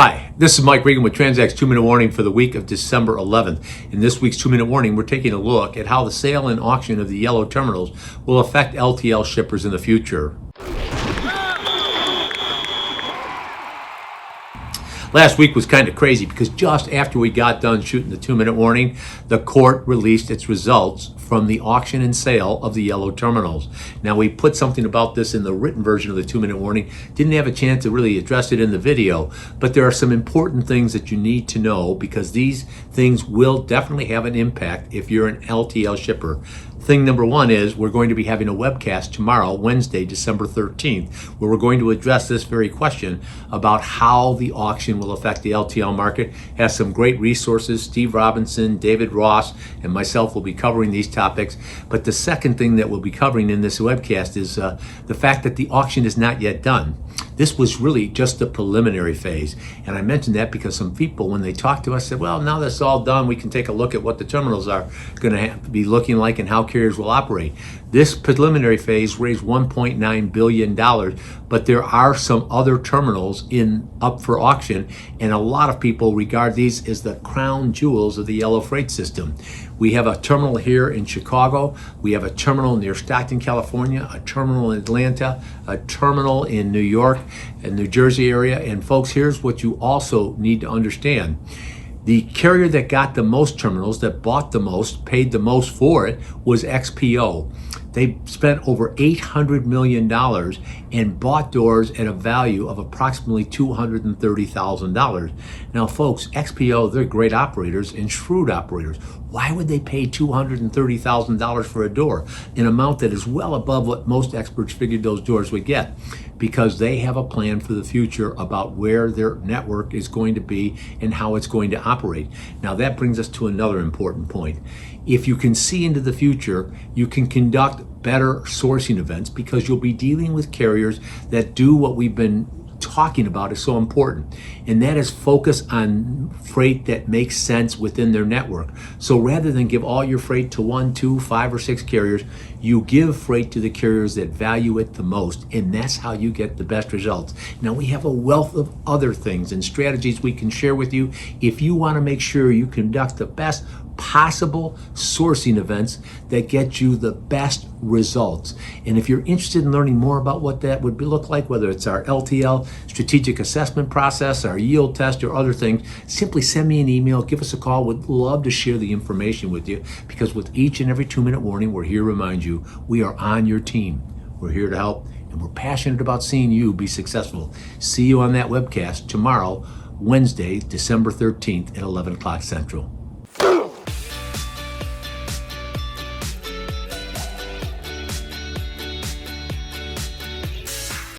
Hi, this is Mike Regan with Transact's 2-Minute Warning for the week of December 11th. In this week's 2-Minute Warning, we're taking a look at how the sale and auction of the yellow terminals will affect LTL shippers in the future. Last week was kind of crazy because just after we got done shooting the 2-Minute Warning, the court released its results from the auction and sale of the yellow terminals. Now, we put something about this in the written version of the 2-Minute Warning. Didn't have a chance to really address it in the video, but there are some important things that you need to know because these things will definitely have an impact if you're an LTL shipper. Thing number one is we're going to be having a webcast tomorrow, Wednesday, December 13th, where we're going to address this very question about how the auction will affect the LTL market. Has some great resources. Steve Robinson, David Ross, and myself will be covering these topics. But the second thing that we'll be covering in this webcast is the fact that the auction is not yet done. This was really just the preliminary phase. And I mentioned that because some people, when they talked to us, said, well, now that's all done, we can take a look at what the terminals are going to be looking like and how carriers will operate. This preliminary phase raised $1.9 billion, but there are some other terminals up for auction, and a lot of people regard these as the crown jewels of the yellow freight system. We have a terminal here in Chicago, we have a terminal near Stockton, California, a terminal in Atlanta, a terminal in New York and New Jersey area, and folks, here's what you also need to understand. The carrier that got the most terminals, that bought the most, paid the most for it, was XPO. They spent over $800 million and bought doors at a value of approximately $230,000. Now, folks, XPO, they're great operators and shrewd operators. Why would they pay $230,000 for a door, an amount that is well above what most experts figured those doors would get? Because they have a plan for the future about where their network is going to be and how it's going to operate. Now, that brings us to another important point. If you can see into the future, you can conduct better sourcing events because you'll be dealing with carriers that do what we've been talking about is so important, and that is focus on freight that makes sense within their network. So rather than give all your freight to 1, 2, 5, or 6 carriers, you give freight to the carriers that value it the most, and that's how you get the best results. Now, we have a wealth of other things and strategies we can share with you if you want to make sure you conduct the best possible sourcing events that get you the best results. And if you're interested in learning more about what that would look like, whether it's our LTL strategic assessment process, our yield test, or other things, simply send me an email, give us a call. We'd love to share the information with you because with each and every 2-minute warning, we're here to remind you we are on your team. We're here to help, and we're passionate about seeing you be successful. See you on that webcast tomorrow, Wednesday, December 13th at 11 o'clock Central.